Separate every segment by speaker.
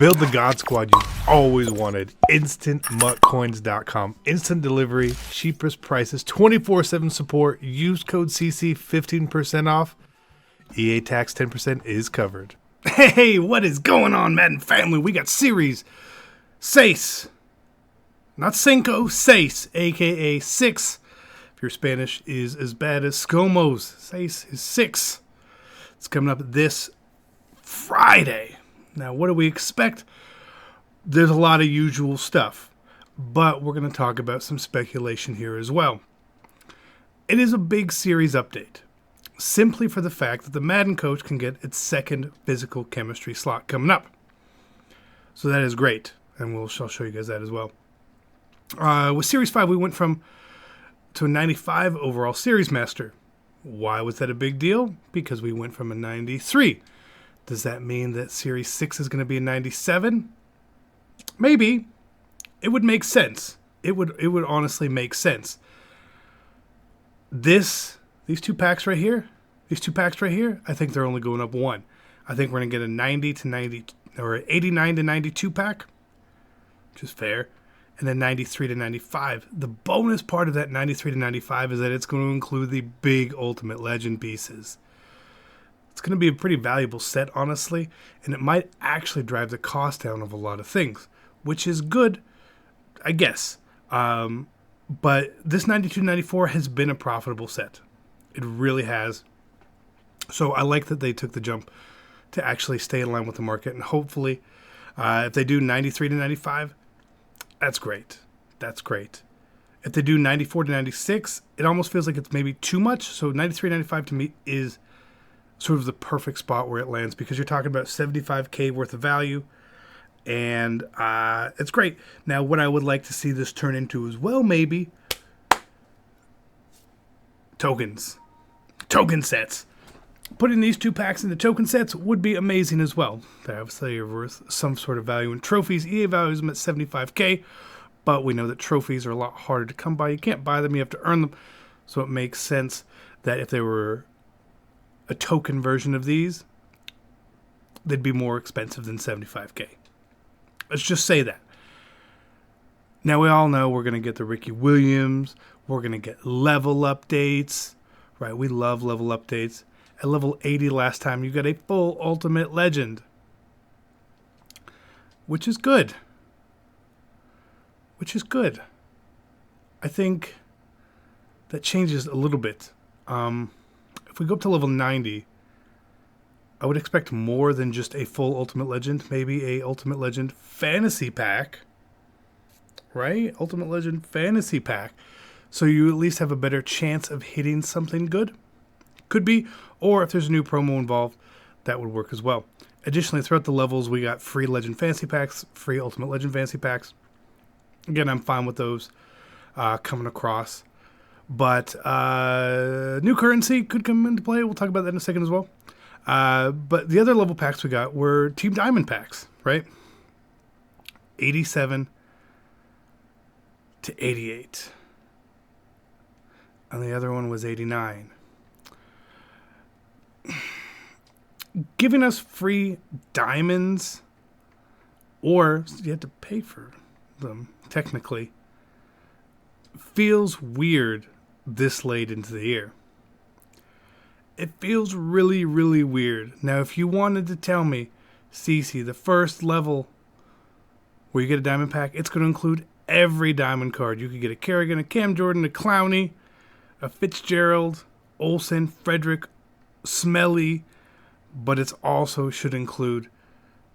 Speaker 1: Build the God Squad you've always wanted. InstantMuttCoins.com. Instant delivery, cheapest prices, 24/7 support. Use code CC, 15% off. EA tax 10% is covered. Hey, what is going on, Madden family? We got Series 6. Not Cinco, 6, a.k.a. 6. If your Spanish is as bad as ScoMo's, 6 is 6. It's coming up this Friday. Now, what do we expect? There's a lot of usual stuff, but we're going to talk about some speculation here as well. It is a big series update, simply for the fact that the Madden coach can get its second physical chemistry slot coming up. So that is great, and I'll show you guys that as well. With Series 5, we went to a 95 overall Series Master. Why was that a big deal? Because we went from a 93. Does that mean that Series 6 is going to be a 97? Maybe. It would make sense. It would honestly make sense. These two packs right here, I think they're only going up one. I think we're going to get a 90 to 90 or 89 to 92 pack, which is fair, and then 93 to 95. The bonus part of that 93 to 95 is that it's going to include the big Ultimate Legend pieces. It's going to be a pretty valuable set, honestly, and it might actually drive the cost down of a lot of things, which is good, I guess. But this 92-94 has been a profitable set. It really has. So I like that they took the jump to actually stay in line with the market, and hopefully, if they do 93 to 95, that's great. That's great. If they do 94 to 96, it almost feels like it's maybe too much. So 93 to 95 to me is sort of the perfect spot where it lands, because you're talking about $75K worth of value, and it's great. Now, what I would like to see this turn into as well, maybe, token sets. Putting these two packs into token sets would be amazing as well. They obviously are worth some sort of value in trophies. EA values them at $75K, but we know that trophies are a lot harder to come by. You can't buy them, you have to earn them. So it makes sense that if they were a token version of these, they'd be more expensive than $75K. Let's just say that. Now, we all know we're going to get the Ricky Williams. We're going to get level updates. Right, we love level updates. At level 80 last time, you got a full Ultimate Legend, which is good. I think that changes a little bit. If we go up to level 90, I would expect more than just a full Ultimate Legend. Maybe a Ultimate Legend Fantasy Pack. Right? Ultimate Legend Fantasy Pack. So you at least have a better chance of hitting something good. Could be. Or if there's a new promo involved, that would work as well. Additionally, throughout the levels, we got free Legend Fantasy Packs, free Ultimate Legend Fantasy Packs. Again, I'm fine with those coming across. But new currency could come into play. We'll talk about that in a second as well. But the other level packs we got were Team Diamond packs, right? 87 to 88. And the other one was 89. Giving us free diamonds, or you have to pay for them, technically, feels weird this late into the year. It feels really, really weird. Now, if you wanted to tell me, CC, the first level where you get a diamond pack, it's going to include every diamond card. You could get a Kerrigan, a Cam Jordan, a Clowney, a Fitzgerald, Olsen, Frederick, Smelly, but it also should include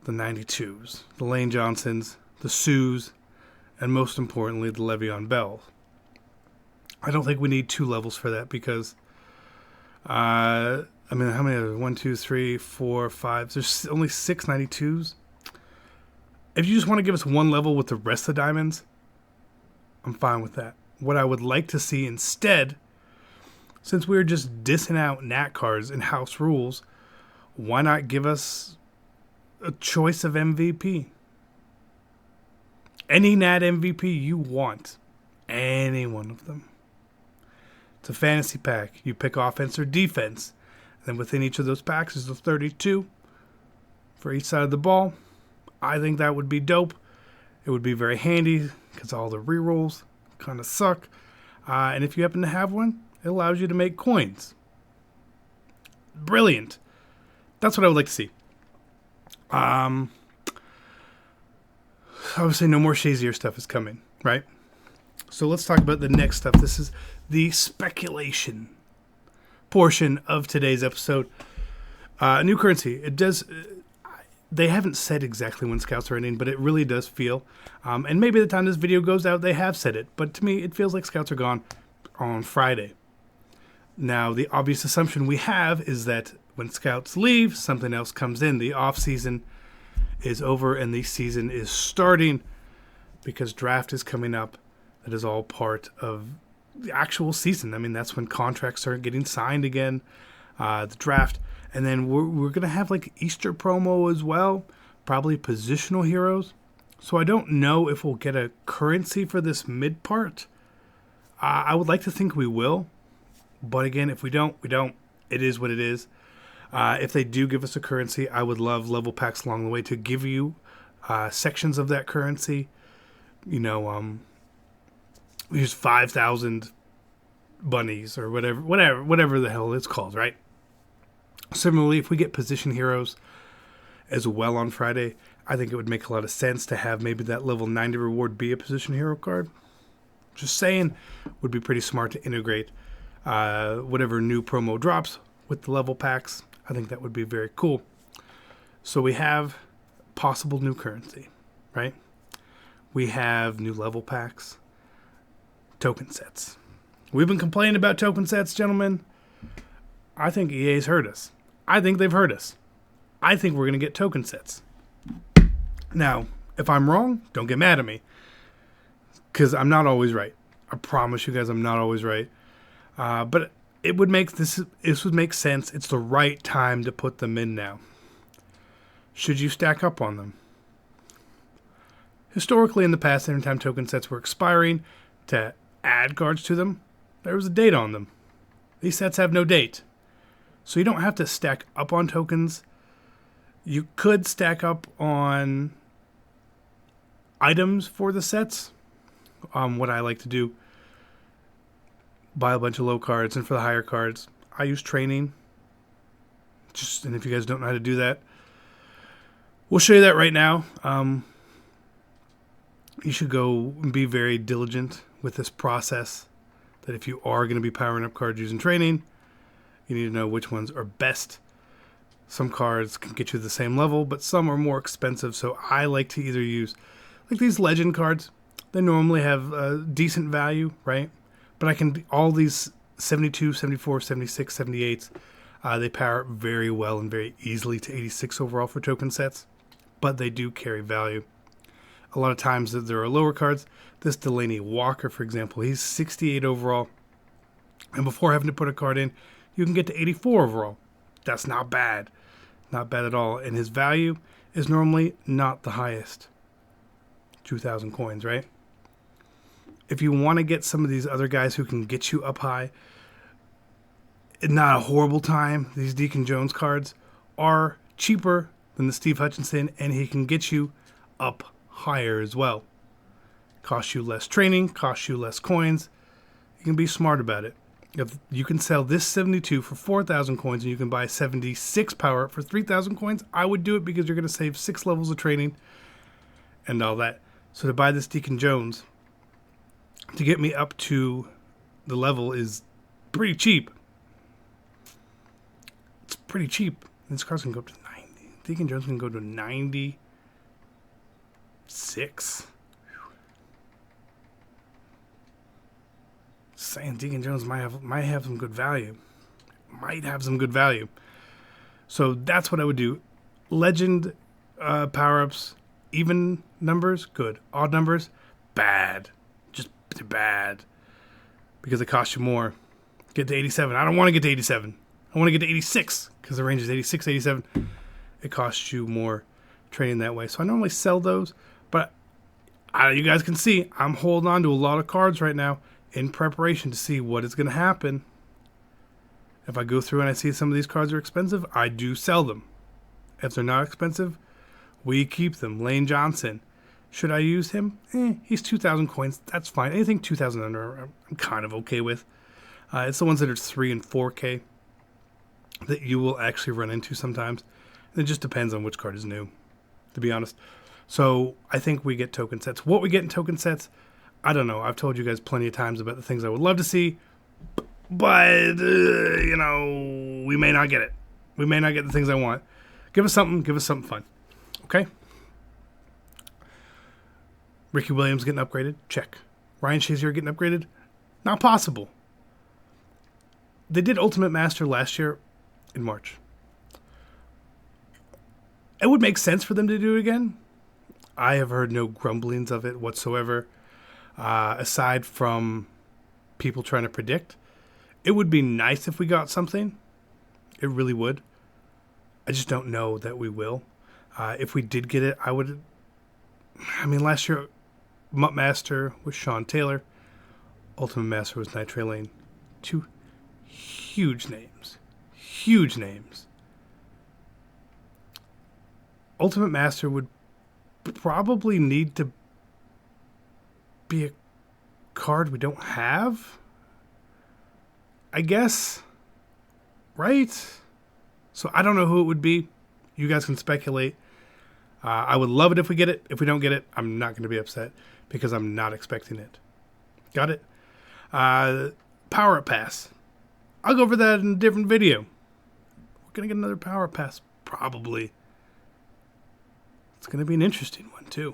Speaker 1: the 92s, the Lane Johnsons, the Sues, and most importantly, the Le'Veon Bell. I don't think we need 2 levels for that, because how many are there? 1, 2, 3, 4, 5. There's only 6 92s. If you just want to give us 1 level with the rest of the diamonds, I'm fine with that. What I would like to see instead, since we're just dissing out Nat cards and house rules, why not give us a choice of MVP? Any Nat MVP you want. Any one of them. It's a fantasy pack. You pick offense or defense. And then within each of those packs is the 32 for each side of the ball. I think that would be dope. It would be very handy because all the rerolls kind of suck. And if you happen to have one, it allows you to make coins. Brilliant. That's what I would like to see. Obviously, no more Shazier stuff is coming, right? So let's talk about the next stuff. This is the speculation portion of today's episode. New currency. It does. They haven't said exactly when scouts are ending, but it really does feel. And maybe the time this video goes out, they have said it. But to me, it feels like scouts are gone on Friday. Now, the obvious assumption we have is that when scouts leave, something else comes in. The off season is over and the season is starting because draft is coming up. That is all part of the actual season. I mean, that's when contracts start getting signed again, the draft. And then we're going to have like Easter promo as well, probably positional heroes. So I don't know if we'll get a currency for this mid part. I would like to think we will. But again, if we don't, we don't. It is what it is. If they do give us a currency, I would love level packs along the way to give you sections of that currency. You know, use 5,000 bunnies or whatever the hell it's called, right? Similarly, if we get position heroes as well on Friday, I think it would make a lot of sense to have maybe that level 90 reward be a position hero card. Just saying, would be pretty smart to integrate whatever new promo drops with the level packs. I think that would be very cool. So we have possible new currency, right? We have new level packs, token sets. We've been complaining about token sets, gentlemen. I think EA's heard us. I think they've heard us. I think we're going to get token sets. Now, if I'm wrong, don't get mad at me, because I'm not always right. I promise you guys I'm not always right. But it would make this would make sense. It's the right time to put them in now. Should you stack up on them? Historically, in the past, every time token sets were expiring, to add cards to them, there was a date on them. These sets have no date. So you don't have to stack up on tokens. You could stack up on items for the sets. What I like to do, buy a bunch of low cards, and for the higher cards, I use training. And if you guys don't know how to do that, we'll show you that right now. You should go and be very diligent with this process. That if you are going to be powering up cards using training, you need to know which ones are best. Some cards can get you to the same level, but some are more expensive. So I like to either use, like these legend cards. They normally have a decent value, right? But I can, all these 72, 74, 76, 78s, they power up very well and very easily to 86 overall for token sets. But they do carry value. A lot of times there are lower cards. This Delaney Walker, for example, he's 68 overall. And before having to put a card in, you can get to 84 overall. That's not bad. Not bad at all. And his value is normally not the highest. 2,000 coins, right? If you want to get some of these other guys who can get you up high, not a horrible time. These Deacon Jones cards are cheaper than the Steve Hutchinson, and he can get you up higher as well. Costs you less training, costs you less coins. You can be smart about it. If you can sell this 72 for 4,000 coins and you can buy 76 power up for 3,000 coins, I would do it because you're going to save 6 levels of training and all that. So to buy this Deacon Jones, to get me up to the level is pretty cheap. It's pretty cheap. This card can go up to 90. Deacon Jones can go to 96. Saying Deacon Jones might have some good value. Might have some good value. So that's what I would do. Legend power-ups, even numbers, good. Odd numbers, bad. Just bad. Because it costs you more. Get to 87. I don't want to get to 87. I want to get to 86. Because the range is 86, 87. It costs you more training that way. So I normally sell those. But you guys can see, I'm holding on to a lot of cards right now in preparation to see what is going to happen. If I go through and I see some of these cards are expensive, I do sell them. If they're not expensive, We keep them. Lane Johnson. Should I use him? He's 2,000 coins. That's fine. Anything 2,000 under, I'm kind of okay with. It's the ones that are 3 and 4K that you will actually run into sometimes. It just depends on which card is new, to be honest. So I think we get token sets. What we get in token sets, I don't know. I've told you guys plenty of times about the things I would love to see, but, you know, we may not get it. We may not get the things I want. Give us something fun. Okay? Ricky Williams getting upgraded? Check. Ryan Shazier getting upgraded? Not possible. They did Ultimate Master last year in March. It would make sense for them to do it again. I have heard no grumblings of it whatsoever, aside from people trying to predict. It would be nice if we got something. It really would. I just don't know that we will. If we did get it, last year, Mutt Master was Sean Taylor. Ultimate Master was Night Lane. 2 huge names. Huge names. Ultimate Master would probably need to be a card we don't have, I guess. Right? So I don't know who it would be. You guys can speculate. I would love it if we get it. If we don't get it, I'm not going to be upset because I'm not expecting it. Got it? Power Up Pass. I'll go over that in a different video. We're going to get another Power Up Pass, probably. It's going to be an interesting one, too.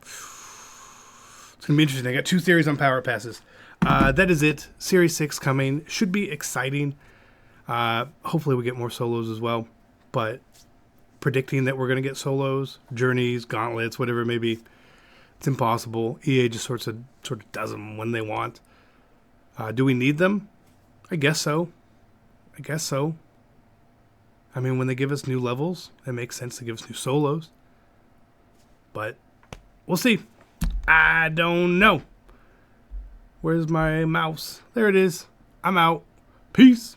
Speaker 1: It's going to be interesting. I got 2 theories on Power Up Passes. That is it. Series 6 coming. Should be exciting. Hopefully we get more solos as well. But predicting that we're going to get solos, journeys, gauntlets, whatever it may be, it's impossible. EA just sort of does them when they want. Do we need them? I guess so. I mean, when they give us new levels, it makes sense to give us new solos. But we'll see. I don't know. Where's my mouse? There it is. I'm out. Peace.